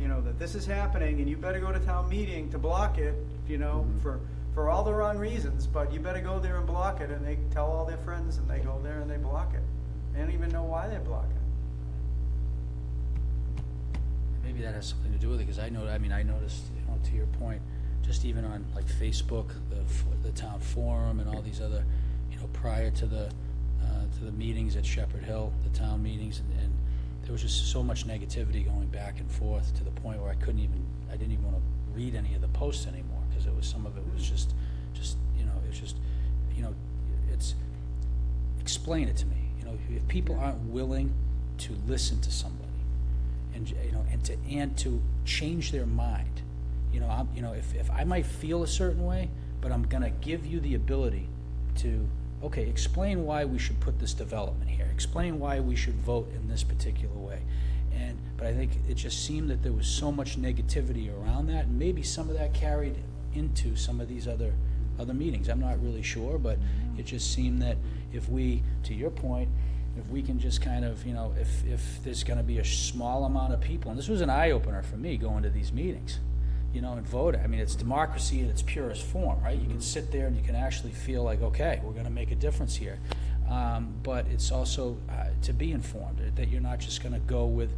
you know, that this is happening and you better go to town meeting to block it, you know, for all the wrong reasons, but you better go there and block it, and they tell all their friends and they go there and they block it. They don't even know why they're blocking it. Maybe that has something to do with it, because I noticed, you know, to your point, just even on like Facebook, the town forum and all these other, you know, prior to the meetings at Shepherd Hill, the town meetings, and there was just so much negativity going back and forth to the point where I didn't even want to read any of the posts anymore, because some of it was just, you know, it's just, you know, it's, explain it to me, you know, if people aren't willing to listen to somebody, and, you know, and to change their mind, you know, if I might feel a certain way, but I'm gonna give you the ability to, okay, explain why we should put this development here. Explain why we should vote in this particular way. But I think it just seemed that there was so much negativity around that, and maybe some of that carried into some of these other meetings. I'm not really sure, but it just seemed that if we, to your point, if we can just kind of, you know, if there's gonna be a small amount of people, and this was an eye-opener for me going to these meetings, you know, and vote. I mean, it's democracy in its purest form, right? You can sit there and you can actually feel like, okay, we're going to make a difference here. But it's also to be informed, that you're not just going to go with,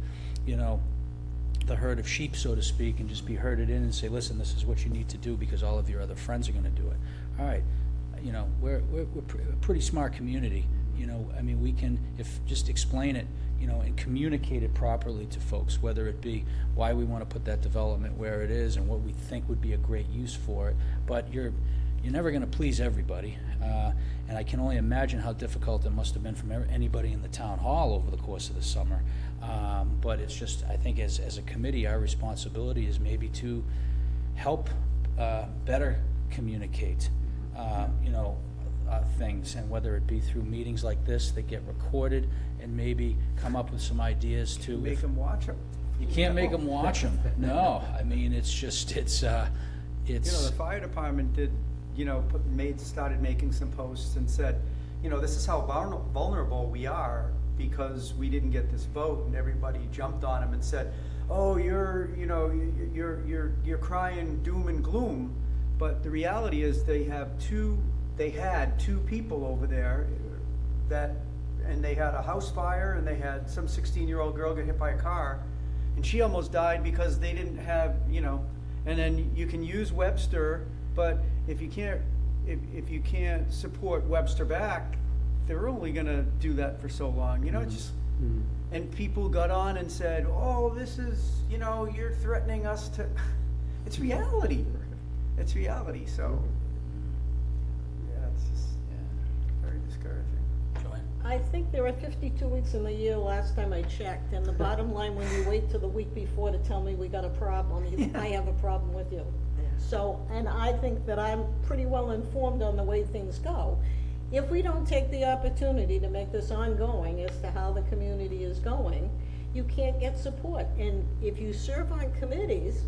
you know, the herd of sheep, so to speak, and just be herded in and say, listen, this is what you need to do because all of your other friends are going to do it. All right, you know, we're a pretty smart community. You know, I mean, we can, if just explain it, you know, and communicate it properly to folks, whether it be why we want to put that development where it is and what we think would be a great use for it. But you're never going to please everybody, and I can only imagine how difficult it must have been from anybody in the town hall over the course of the summer. But it's just, I think as a committee, our responsibility is maybe to help better communicate, you know, things, and whether it be through meetings like this that get recorded, and maybe come up with some ideas to Make them watch them. You can't make them watch them. No, I mean, it's just, it's, You know, it's, the fire department did, you know, started making some posts and said, you know, this is how vulnerable we are because we didn't get this vote, and everybody jumped on him and said, oh, you're crying doom and gloom. But the reality is they had two people over there and they had a house fire, and they had some 16-year-old girl get hit by a car, and she almost died because they didn't have, you know, and then you can use Webster, but if you can't support Webster back, they're only gonna do that for so long, you know, it's just, and people got on and said, oh, this is, you know, you're threatening us to, it's reality. It's reality, so, yeah, it's just very discouraging. Joanne? I think there are 52 weeks in the year last time I checked, and the bottom line, when you wait till the week before to tell me we got a problem, I have a problem with you. So, and I think that I'm pretty well informed on the way things go. If we don't take the opportunity to make this ongoing as to how the community is going, you can't get support. And if you serve on committees,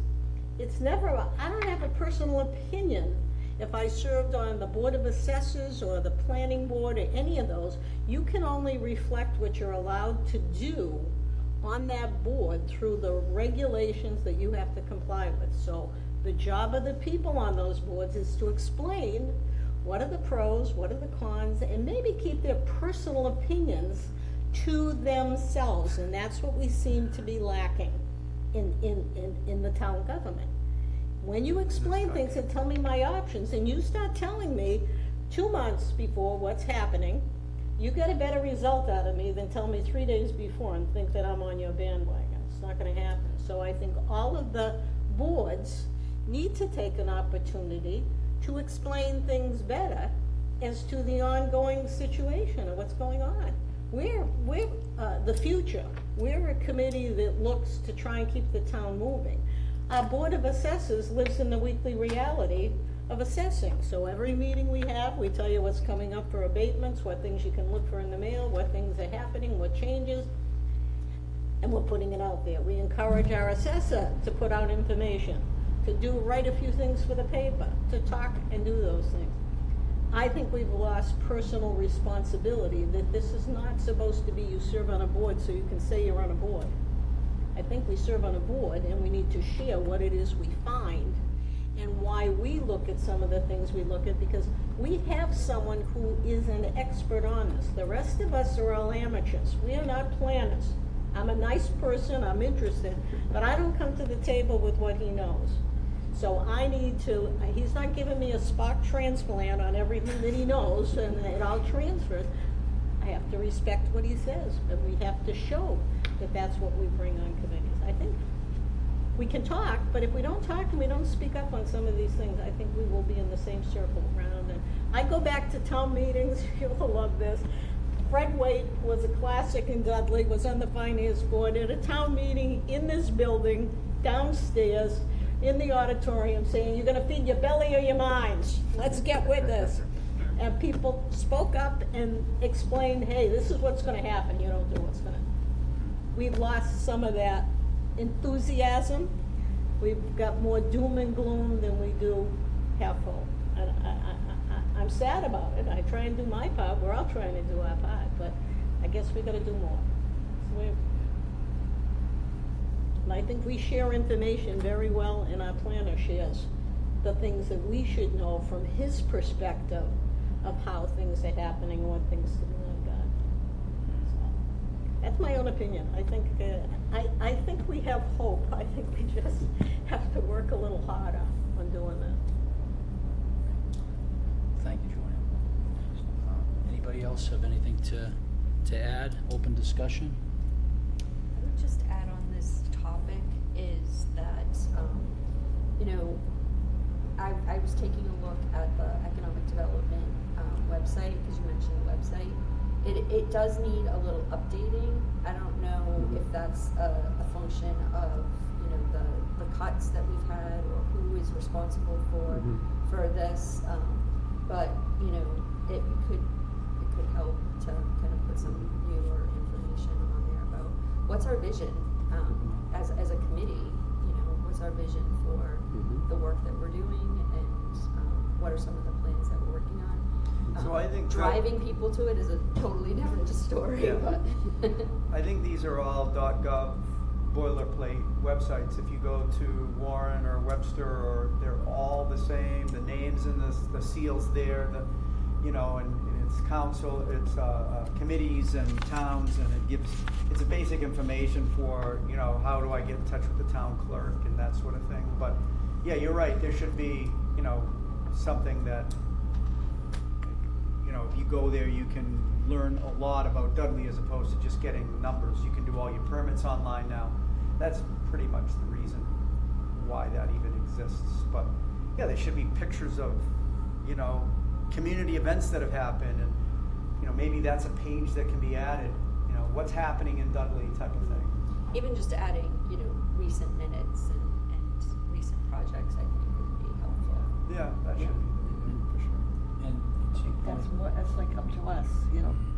it's never, I don't have a personal opinion. If I served on the Board of Assessors or the Planning Board or any of those, you can only reflect what you're allowed to do on that board through the regulations that you have to comply with. So the job of the people on those boards is to explain what are the pros, what are the cons, and maybe keep their personal opinions to themselves. And that's what we seem to be lacking in the town government. When you explain things and tell me my options, and you start telling me 2 months before what's happening, you get a better result out of me than tell me 3 days before and think that I'm on your bandwagon. It's not gonna happen. So I think all of the boards need to take an opportunity to explain things better as to the ongoing situation of what's going on. We're the future. We're a committee that looks to try and keep the town moving. Our Board of Assessors lives in the weekly reality of assessing. So every meeting we have, we tell you what's coming up for abatements, what things you can look for in the mail, what things are happening, what changes, and we're putting it out there. We encourage our assessor to put out information, to write a few things for the paper, to talk and do those things. I think we've lost personal responsibility, that this is not supposed to be you serve on a board so you can say you're on a board. I think we serve on a board and we need to share what it is we find and why we look at some of the things we look at, because we have someone who is an expert on this. The rest of us are all amateurs. We are not planners. I'm a nice person, I'm interested, but I don't come to the table with what he knows. So I need to, he's not giving me a Spock transplant on everything that he knows and it all transfers. I have to respect what he says, but we have to show that that's what we bring on committees. I think we can talk, but if we don't talk and we don't speak up on some of these things, I think we will be in the same circle around. And I go back to town meetings, you'll love this. Fred Waite was a classic in Dudley, was on the finance board at a town meeting in this building, downstairs, in the auditorium, saying, you're gonna feed your belly or your minds, let's get with this. And people spoke up and explained, hey, this is what's gonna happen, you don't do what's gonna. We've lost some of that enthusiasm. We've got more doom and gloom than we do half full. And I'm sad about it. I try and do my part, we're all trying to do our part, but I guess we gotta do more. And I think we share information very well, and our planner shares the things that we should know from his perspective of how things are happening and what things to be done. So, that's my own opinion. I think we have hope. I think we just have to work a little harder on doing that. Thank you, Joanne. Anybody else have anything to add? Open discussion? I would just add on this topic is that, you know, I was taking a look at the economic development website, because you mentioned the website. It does need a little updating. I don't know if that's a function of, you know, the cuts that we've had or who is responsible for this, but, you know, it could help to kind of put some newer information on there about what's our vision as a committee, you know, what's our vision for Mhm. the work that we're doing, and what are some of the plans that we're working on. So I think that- driving people to it is a totally different story, Yeah. but. I think these are all .gov boilerplate websites. If you go to Warren or Webster, or they're all the same, the names and the seals there, and it's council, it's committees and towns, and it's a basic information for, how do I get in touch with the town clerk and that sort of thing. But, yeah, you're right, there should be, something that, if you go there, you can learn a lot about Dudley as opposed to just getting numbers. You can do all your permits online now. That's pretty much the reason why that even exists. But yeah, there should be pictures of, community events that have happened, and, maybe that's a page that can be added, what's happening in Dudley type of thing. Even just adding, recent minutes and recent projects, I think would be helpful. Yeah, that should be, for sure. And to your point, That's like up to us,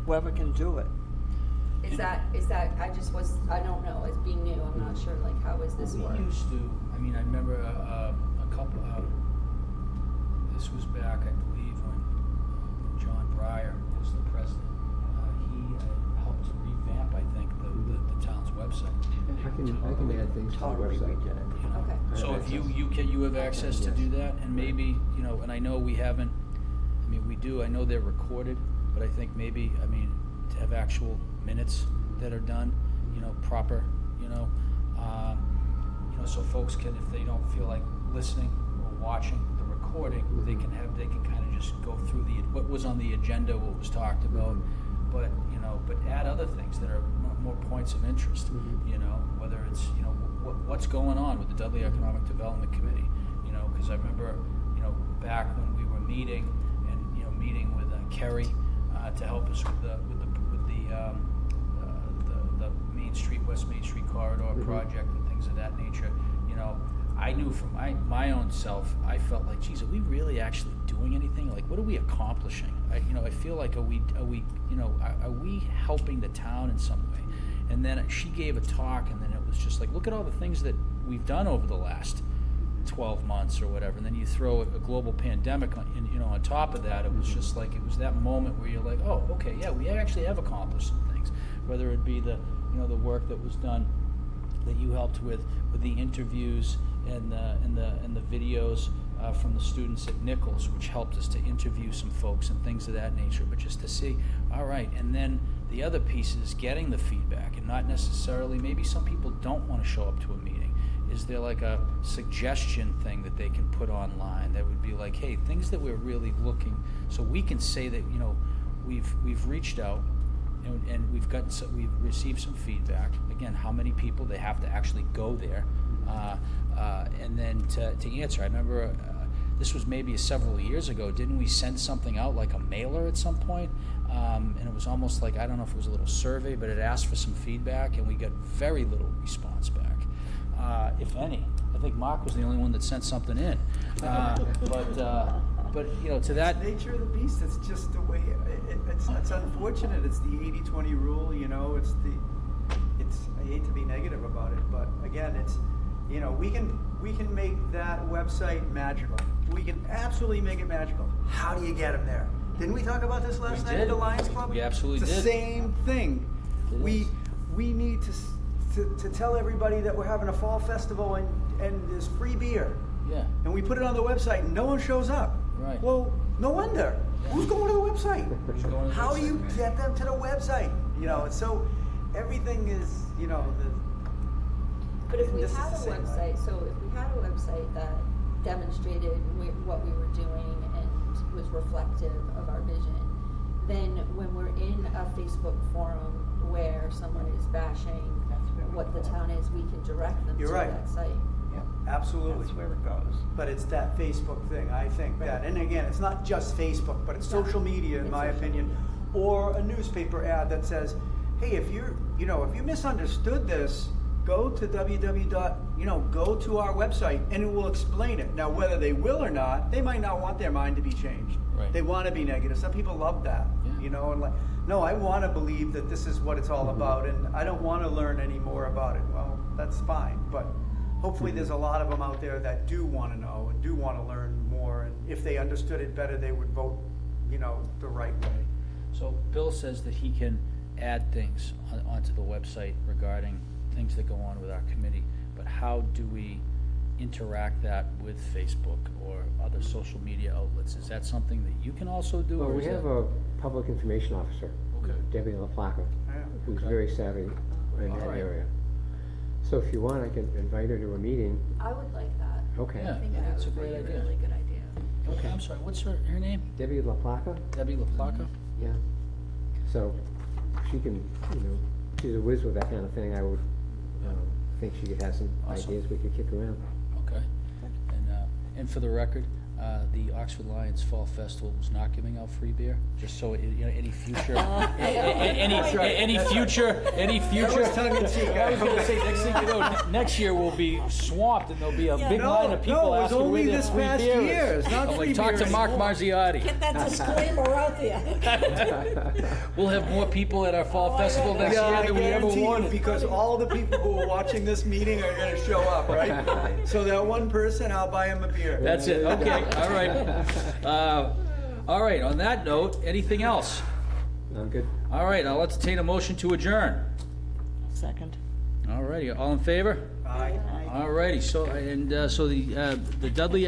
whoever can do it. Is that, I don't know, as being new, I'm not sure, like, how is this work? We used to, I remember a couple, this was back, I believe, when John Breyer was the president. He helped revamp, I think, the town's website. I can add things to the Totally website. redid it. You know? Okay. So I have if you access. you have access to Yes. do that, and maybe, and I know we haven't, we do, I know they're recorded, but I think maybe, to have actual minutes that are done, proper, so folks can, if they don't feel like listening or watching the recording, they can kind of just go through what was on the agenda, what was talked about, but add other things that are more points of interest, whether it's, what's going on with the Dudley Economic Development Committee, because I remember, back when we were meeting with Kerry to help us with the Main Street, West Main Street corridor project and things of that nature. I knew from my own self, I felt like, geez, are we really actually doing anything? Like, what are we accomplishing? I feel like, are we helping the town in some way? And then she gave a talk, and then it was just like, look at all the things that we've done over the last 12 months or whatever, and then you throw a global pandemic on, on top of that. It was just like, it was that moment where you're like, oh, okay, yeah, we actually have accomplished some things, whether it be the work that was done that you helped with the interviews and the videos from the students at Nichols, which helped us to interview some folks and things of that nature, but just to see, all right, and then the other piece is getting the feedback, and not necessarily, maybe some people don't want to show up to a meeting. Is there like a suggestion thing that they can put online that would be like, hey, things that we're really looking, so we can say that, we've reached out and we've received some feedback. Again, how many people, they have to actually go there, and then to answer. I remember this was maybe several years ago. Didn't we send something out, like a mailer at some point? And it was almost like, I don't know if it was a little survey, but it asked for some feedback, and we got very little response back, if any. I think Mark was the only one that sent something in. But to that. It's nature of the beast. It's just the way. It's unfortunate. It's the 80-20 rule. I hate to be negative about it, but again, it's we can make that website magical. We can absolutely make it magical. How do you get them there? Didn't we talk about this last night at the Lions Club? We absolutely it's the did. same thing. It We need to tell everybody that we're having a fall festival and there's free beer. Yeah. And we put it on the website and no one shows up. Right. Well, no wonder. Who's going to the website? Who's going to the How do website, you right. get them to the website? So everything is, But if we This is had the a same way. website, so if we had a website that demonstrated what we were doing and was reflective of our vision, then when we're in a Facebook forum where someone is bashing what the town is, we can direct them You're to right. that site. absolutely. That's where it goes. But it's that Facebook thing, I think that, and again, it's not just Facebook, but it's social media, in It's my social opinion, media. or a newspaper ad that says, hey, if you misunderstood this, go to go to our website and it will explain it. Now, whether they will or not, they might not want their mind to be changed. Right. They wanna be negative. Some people love that, Yeah. you know, and like, no, I wanna believe that this is what it's all about, and I don't wanna learn any more about it. Well, that's fine, but hopefully there's a lot of them out there that do wanna know and do wanna learn more, and if they understood it better, they would vote, you know, the right way. So Bill says that he can add things onto the website regarding things that go on with our committee, but how do we interact that with Facebook or other social media outlets? Is that something that you can also do? Well, or we is have that- a public information officer, Okay. Debbie LaPlaca, Yeah. who's Okay. very savvy in All that right. area. So if you want, I can invite her to a meeting. I would like that. Okay. Yeah. I think that that's a would be great a idea. really good idea. Okay, I'm sorry, what's her name? Debbie LaPlaca? Debbie LaPlaca? Yeah. So she can, she's a whiz with that kind of thing. I would think she could have some Awesome. ideas we could kick around. Okay. And for the record, the Oxford Lions Fall Festival was not giving out free beer, just so, any future, any future. was tongue in cheek. I was gonna say, next thing you know, next year we'll be swamped and there'll be a big line of people No, it was asking only where their this free past beer year. is. It's not I'm free like, talk beer to Mark anymore. Margiotti. Get that disclaimer out there. We'll have more people at our Fall Oh, I Festival know. next Yeah, year I than we ever guarantee you, wanted. because all the people who are watching this meeting are gonna show up, right? So that one person, I'll buy him a beer. That's it, okay, all right. All right, on that note, anything else? I'm good. All right, I'll entertain a motion to adjourn. Second. All righty, all in favor? Aye. All righty, so, and, so the Dudley